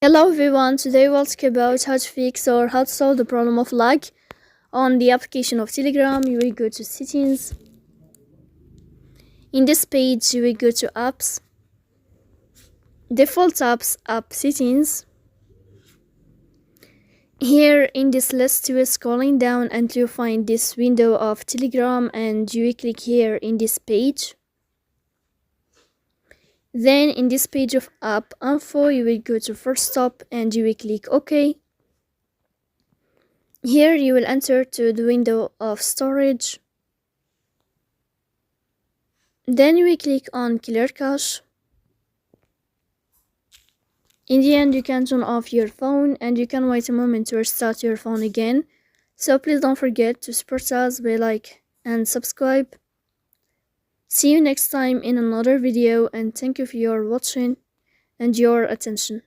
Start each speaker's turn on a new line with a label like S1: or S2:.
S1: Hello everyone, today we'll talk about how to fix or how to solve the problem of lag on the application of Telegram. You will go to settings. In this page you will go to apps, default apps, app settings. Here in this list you will scrolling down until you find this window of Telegram and you will click here in this page. Then in this page of app info you will go to first stop and you will click OK. Here you will enter to the window of storage. Then you will click on clear cache. In the end you can turn off your phone and you can wait a moment to restart your phone again. So please don't forget to support us by like and subscribe. See you next time in another video and thank you for your watching and your attention.